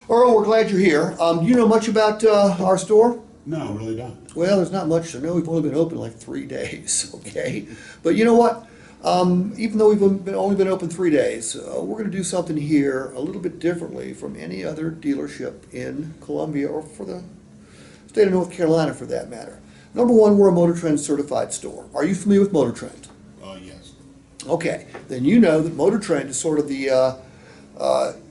Earl, we're glad you're here. Do you know much about our store? No, really don't. Well, there's not much to know. We've only been open like 3 days, okay? But you know what? Even though we've only been open 3 days, we're going to do something here a little bit differently from any other dealership in Columbia or for the state of North Carolina for that matter. Number one, we're a MotorTrend certified store. Are you familiar with MotorTrend? Yes. Okay, then you know that MotorTrend is sort of the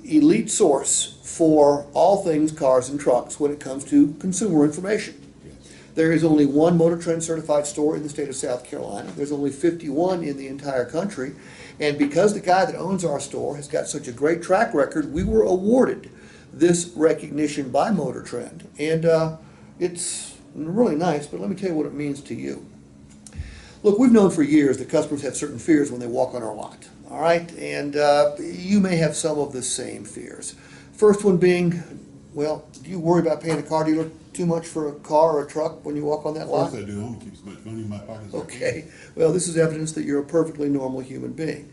elite source for all things cars and trucks when it comes to consumer information. Yes. There is only one MotorTrend certified store in the state of South Carolina. There's only 51 in the entire country. And because the guy that owns our store has got such a great track record, we were awarded this recognition by MotorTrend. And it's really nice, but let me tell you what it means to you. Look, we've known for years that customers have certain fears when they walk on our lot, all right? And you may have some of the same fears. First one being, well, do you worry about paying a car dealer too much for a car or a truck when you walk on that lot? Of course I do. I want to keep as much money in my pocket as I can. Okay, well, this is evidence that you're a perfectly normal human being.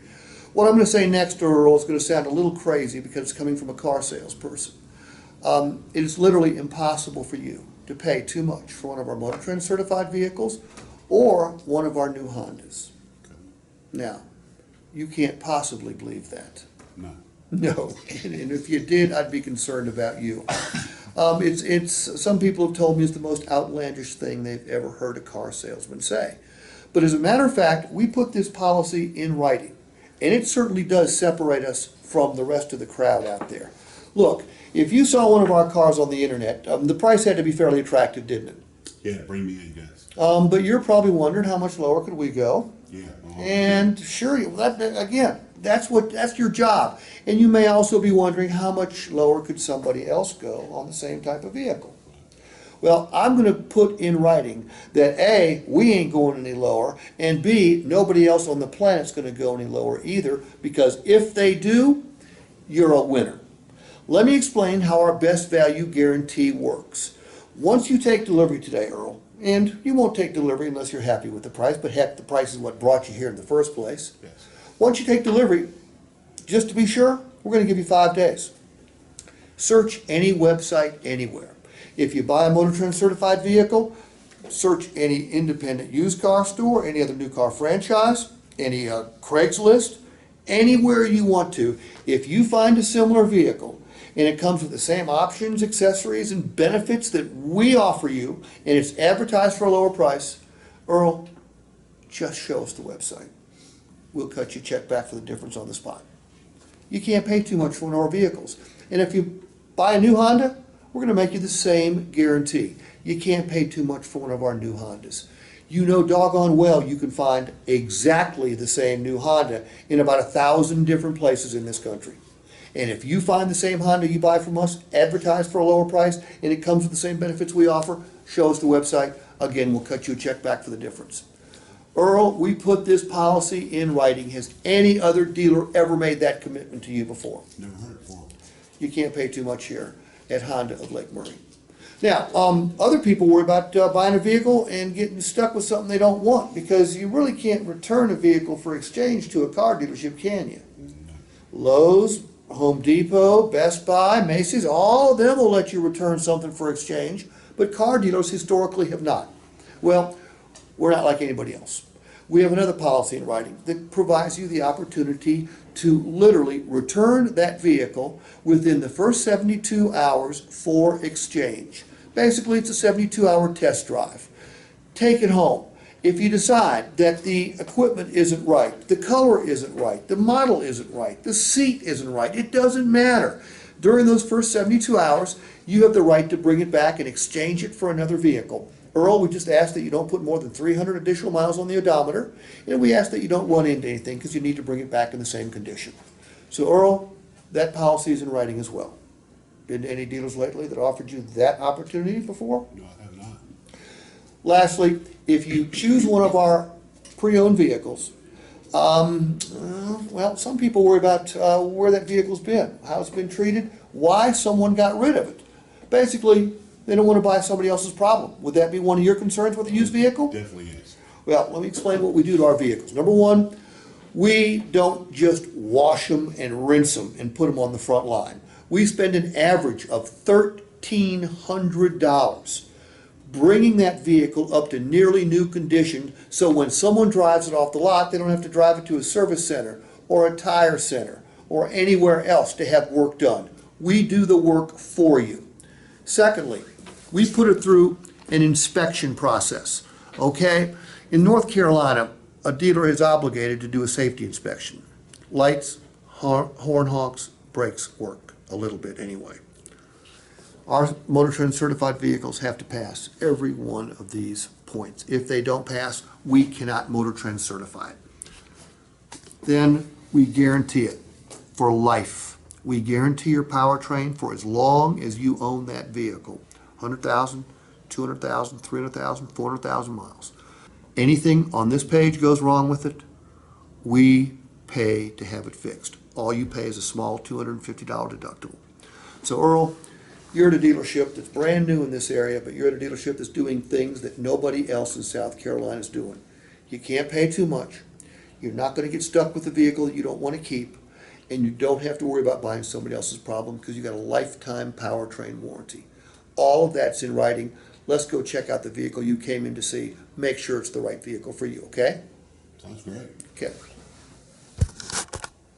What I'm going to say next, Earl, is going to sound a little crazy because it's coming from a car salesperson. It is literally impossible for you to pay too much for one of our MotorTrend certified vehicles or one of our new Hondas. Okay. Now, you can't possibly believe that. No. No, and if you did, I'd be concerned about you. Some people have told me it's the most outlandish thing they've ever heard a car salesman say. But as a matter of fact, we put this policy in writing, and it certainly does separate us from the rest of the crowd out there. Look, if you saw one of our cars on the internet, the price had to be fairly attractive, didn't it? Yeah, bring me in, guys. But you're probably wondering how much lower could we go? Yeah. And sure, again, that's your job. And you may also be wondering how much lower could somebody else go on the same type of vehicle. Well, I'm going to put in writing that A, we ain't going any lower, and B, nobody else on the planet's going to go any lower either, because if they do, you're a winner. Let me explain how our best value guarantee works. Once you take delivery today, Earl, and you won't take delivery unless you're happy with the price, but heck, the price is what brought you here in the first place. Yes. Once you take delivery, just to be sure, we're going to give you 5 days. Search any website anywhere. If you buy a MotorTrend certified vehicle, search any independent used car store, any other new car franchise, any Craigslist, anywhere you want to. If you find a similar vehicle and it comes with the same options, accessories, and benefits that we offer you, and it's advertised for a lower price, Earl, just show us the website. We'll cut you a check back for the difference on the spot. You can't pay too much for one of our vehicles. And if you buy a new Honda, we're going to make you the same guarantee. You can't pay too much for one of our new Hondas. You know doggone well you can find exactly the same new Honda in about 1,000 different places in this country. And if you find the same Honda you buy from us advertised for a lower price and it comes with the same benefits we offer, show us the website. Again, we'll cut you a check back for the difference. Earl, we put this policy in writing. Has any other dealer ever made that commitment to you before? Never heard it before. You can't pay too much here at Honda of Lake Murray. Now, other people worry about buying a vehicle and getting stuck with something they don't want, because you really can't return a vehicle for exchange to a car dealership, can you? Lowe's, Home Depot, Best Buy, Macy's, all of them will let you return something for exchange, but car dealers historically have not. Well, we're not like anybody else. We have another policy in writing that provides you the opportunity to literally return that vehicle within the first 72 hours for exchange. Basically, it's a 72-hour test drive. Take it home. If you decide that the equipment isn't right, the color isn't right, the model isn't right, the seat isn't right, it doesn't matter. During those first 72 hours, you have the right to bring it back and exchange it for another vehicle. Earl, we just ask that you don't put more than 300 additional miles on the odometer, and we ask that you don't run into anything because you need to bring it back in the same condition. So Earl, that policy is in writing as well. Been to any dealers lately that offered you that opportunity before? No, I have not. Lastly, if you choose one of our pre-owned vehicles, well, some people worry about where that vehicle's been, how it's been treated, why someone got rid of it. Basically, they don't want to buy somebody else's problem. Would that be one of your concerns with a used vehicle? Definitely is. Well, let me explain what we do to our vehicles. Number one, we don't just wash them and rinse them and put them on the front line. We spend an average of $1,300 bringing that vehicle up to nearly new condition, so when someone drives it off the lot, they don't have to drive it to a service center or a tire center or anywhere else to have work done. We do the work for you. Secondly, we put it through an inspection process, okay? In North Carolina, a dealer is obligated to do a safety inspection. Lights, horn honks, brakes work, a little bit anyway. Our MotorTrend certified vehicles have to pass every one of these points. If they don't pass, we cannot MotorTrend certify it. Then we guarantee it for life. We guarantee your powertrain for as long as you own that vehicle. 100,000, 200,000, 300,000, 400,000 miles. Anything on this page goes wrong with it, we pay to have it fixed. All you pay is a small $250 deductible. So Earl, you're at a dealership that's brand new in this area, but you're at a dealership that's doing things that nobody else in South Carolina is doing. You can't pay too much. You're not going to get stuck with a vehicle that you don't want to keep, and you don't have to worry about buying somebody else's problem because you got a lifetime powertrain warranty. All of that's in writing. Let's go check out the vehicle you came in to see. Make sure it's the right vehicle for you, okay? Sounds great. Okay.